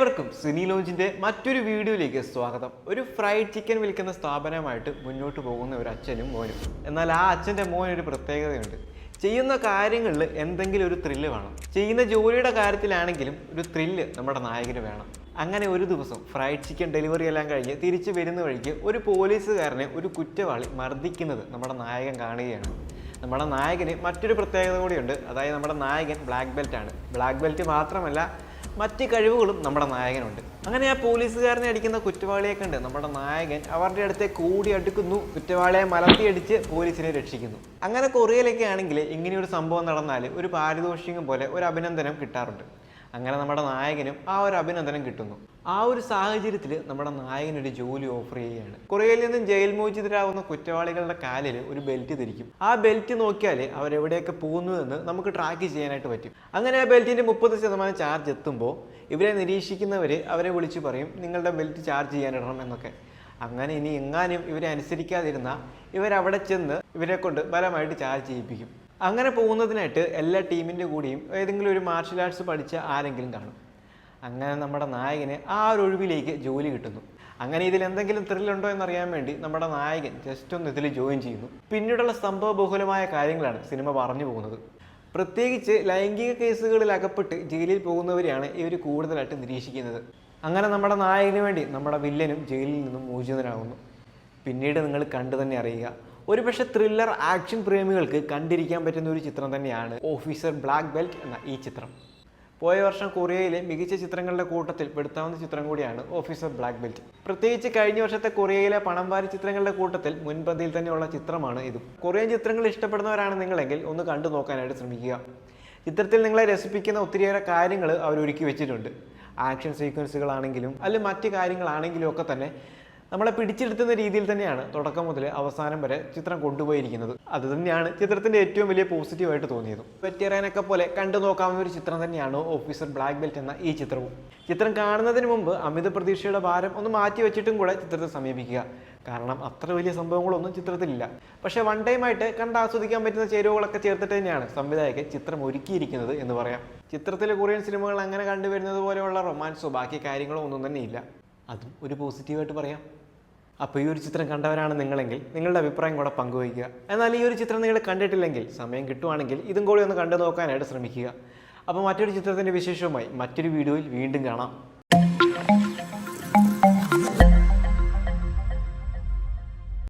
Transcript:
ഏവർക്കും സിനി ലോഞ്ചിന്റെ മറ്റൊരു വീഡിയോയിലേക്ക് സ്വാഗതം. ഒരു ഫ്രൈഡ് ചിക്കൻ വിൽക്കുന്ന സ്ഥാപനമായിട്ട് മുന്നോട്ട് പോകുന്ന ഒരു അച്ഛനും മോനും. എന്നാൽ ആ അച്ഛൻ്റെ മോനൊരു പ്രത്യേകതയുണ്ട്. ചെയ്യുന്ന കാര്യങ്ങളിൽ എന്തെങ്കിലും ഒരു ത്രില്ല് വേണം. ചെയ്യുന്ന ജോലിയുടെ കാര്യത്തിലാണെങ്കിലും ഒരു ത്രില്ല് നമ്മുടെ നായകന് വേണം. അങ്ങനെ ഒരു ദിവസം ഫ്രൈഡ് ചിക്കൻ ഡെലിവറി എല്ലാം കഴിഞ്ഞ് തിരിച്ചു വരുന്ന വഴിക്ക് ഒരു പോലീസുകാരനെ ഒരു കുറ്റവാളി മർദ്ദിക്കുന്നത് നമ്മുടെ നായകൻ കാണുകയാണ്. നമ്മുടെ നായകന് മറ്റൊരു പ്രത്യേകത കൂടിയുണ്ട്. അതായത് നമ്മുടെ നായകൻ ബ്ലാക്ക് ബെൽറ്റ് ആണ്. ബ്ലാക്ക് ബെൽറ്റ് മാത്രമല്ല, മറ്റ് കഴിവുകളും നമ്മുടെ നായകനുണ്ട്. അങ്ങനെ ആ പോലീസുകാരനെ അടിക്കുന്ന കുറ്റവാളിയെ കണ്ട് നമ്മുടെ നായകൻ അവരുടെ അടുത്തെ കൂടി അടുക്കുന്നു. കുറ്റവാളിയെ മലത്തിയടിച്ച് പോലീസിനെ രക്ഷിക്കുന്നു. അങ്ങനെ കൊറിയയിലൊക്കെ ആണെങ്കിൽ ഇങ്ങനെയൊരു സംഭവം നടന്നാൽ ഒരു പാരിതോഷികം പോലെ ഒരു അഭിനന്ദനം കിട്ടാറുണ്ട്. അങ്ങനെ നമ്മുടെ നായകനും ആ ഒരു അഭിനന്ദനം കിട്ടുന്നു. ആ ഒരു സാഹചര്യത്തിൽ നമ്മുടെ നായകനൊരു ജോലി ഓഫർ ചെയ്യുകയാണ്. കൊറിയയിൽ നിന്നും ജയിൽ മോചിതരാകുന്ന കുറ്റവാളികളുടെ കാലിൽ ഒരു ബെൽറ്റ് ധരിക്കും. ആ ബെൽറ്റ് നോക്കിയാൽ അവരെവിടെയൊക്കെ പോകുന്നു എന്ന് നമുക്ക് ട്രാക്ക് ചെയ്യാനായിട്ട് പറ്റും. അങ്ങനെ ആ ബെൽറ്റിൻ്റെ 30% ചാർജ് എത്തുമ്പോൾ ഇവരെ നിരീക്ഷിക്കുന്നവർ അവരെ വിളിച്ചു പറയും, നിങ്ങളുടെ ബെൽറ്റ് ചാർജ് ചെയ്യാനിടണം എന്നൊക്കെ. അങ്ങനെ ഇനി എങ്ങാനും ഇവരെ അനുസരിക്കാതിരുന്നാൽ ഇവരവിടെ ചെന്ന് ഇവരെ കൊണ്ട് ബലമായിട്ട് ചാർജ് ചെയ്യിപ്പിക്കും. അങ്ങനെ പോകുന്നതിനായിട്ട് എല്ലാ ടീമിൻ്റെ കൂടെയും ഏതെങ്കിലും ഒരു മാർഷൽ ആർട്സ് പഠിച്ച ആരെങ്കിലും കാണും. അങ്ങനെ നമ്മുടെ നായകന് ആ ഒരു ഒഴിവിലേക്ക് ജോലി കിട്ടുന്നു. അങ്ങനെ ഇതിൽ എന്തെങ്കിലും ത്രില്ലുണ്ടോ എന്നറിയാൻ വേണ്ടി നമ്മുടെ നായകൻ ജസ്റ്റ് ഒന്ന് ഇതിൽ ജോയിൻ ചെയ്യുന്നു. പിന്നീടുള്ള സംഭവബഹുലമായ കാര്യങ്ങളാണ് സിനിമ പറഞ്ഞു പോകുന്നത്. പ്രത്യേകിച്ച് ലൈംഗിക കേസുകളിൽ അകപ്പെട്ട് ജയിലിൽ പോകുന്നവരെയാണ് ഇവർ കൂടുതലായിട്ട് നിരീക്ഷിക്കുന്നത്. അങ്ങനെ നമ്മുടെ നായകന് വേണ്ടി നമ്മുടെ വില്ലനും ജയിലിൽ നിന്നും മോചിതനാകുന്നു. പിന്നീട് നിങ്ങൾ കണ്ടു തന്നെ അറിയുക. ഒരുപക്ഷെ ത്രില്ലർ ആക്ഷൻ പ്രേമികൾക്ക് കണ്ടിരിക്കാൻ പറ്റുന്ന ഒരു ചിത്രം തന്നെയാണ് ഓഫീസർ ബ്ലാക്ക് ബെൽറ്റ് എന്ന ഈ ചിത്രം. പോയ വർഷം കൊറിയയിലെ മികച്ച ചിത്രങ്ങളുടെ കൂട്ടത്തിൽ പെടുത്താവുന്ന ചിത്രം കൂടിയാണ് ഓഫീസർ ബ്ലാക്ക് ബെൽറ്റ്. പ്രത്യേകിച്ച് കഴിഞ്ഞ വർഷത്തെ കൊറിയയിലെ പണം വാരി ചിത്രങ്ങളുടെ കൂട്ടത്തിൽ മുൻപന്തിയിൽ തന്നെയുള്ള ചിത്രമാണ് ഇതും. കൊറിയൻ ചിത്രങ്ങൾ ഇഷ്ടപ്പെടുന്നവരാണ് നിങ്ങളെങ്കിൽ ഒന്ന് കണ്ടു നോക്കാനായിട്ട് ശ്രമിക്കുക. ചിത്രത്തിൽ നിങ്ങളെ രസിപ്പിക്കുന്ന ഒത്തിരിയേറെ കാര്യങ്ങൾ അവർ ഒരുക്കി വെച്ചിട്ടുണ്ട്. ആക്ഷൻ സീക്വൻസുകളാണെങ്കിലും അല്ലെങ്കിൽ മറ്റ് കാര്യങ്ങളാണെങ്കിലും ഒക്കെ തന്നെ നമ്മളെ പിടിച്ചെടുത്തുന്ന രീതിയിൽ തന്നെയാണ് തുടക്കം മുതൽ അവസാനം വരെ ചിത്രം കൊണ്ടുപോയിരിക്കുന്നത്. അത് തന്നെയാണ് ചിത്രത്തിൻ്റെ ഏറ്റവും വലിയ പോസിറ്റീവായിട്ട് തോന്നിയത്. വെറ്ററനൊക്കെ പോലെ കണ്ടു നോക്കാവുന്ന ഒരു ചിത്രം തന്നെയാണ് ഓഫീസർ ബ്ലാക്ക് ബെൽറ്റ് എന്ന ഈ ചിത്രവും. ചിത്രം കാണുന്നതിന് മുമ്പ് അമിത പ്രതീക്ഷയുടെ ഭാരം ഒന്ന് മാറ്റി വെച്ചിട്ടും കൂടെ ചിത്രത്തെ സമീപിക്കുക. കാരണം അത്ര വലിയ സംഭവങ്ങളൊന്നും ചിത്രത്തിലില്ല. പക്ഷേ വൺ ടൈമായിട്ട് കണ്ട് ആസ്വദിക്കാൻ പറ്റുന്ന ചേരുവകളൊക്കെ ചേർത്തിട്ട് തന്നെയാണ് സംവിധായകൻ ചിത്രം ഒരുക്കിയിരിക്കുന്നത് എന്ന് പറയാം. ചിത്രത്തിലെ കൊറിയൻ സിനിമകൾ അങ്ങനെ കണ്ടുവരുന്നത് പോലെയുള്ള റൊമാൻസോ ബാക്കി കാര്യങ്ങളോ ഒന്നും തന്നെ ഇല്ല. അതും ഒരു പോസിറ്റീവായിട്ട് പറയാം. അപ്പോൾ ഈ ഒരു ചിത്രം കണ്ടവരാണ് നിങ്ങളെങ്കിൽ നിങ്ങളുടെ അഭിപ്രായം കൂടെ പങ്കുവയ്ക്കുക. എന്നാൽ ഈ ഒരു ചിത്രം നിങ്ങൾ കണ്ടിട്ടില്ലെങ്കിൽ സമയം കിട്ടുവാണെങ്കിൽ ഇതും കൂടി ഒന്ന് കണ്ടു നോക്കാനായിട്ട് ശ്രമിക്കുക. അപ്പോൾ മറ്റൊരു ചിത്രത്തിൻ്റെ വിശേഷവുമായി മറ്റൊരു വീഡിയോയിൽ വീണ്ടും കാണാം.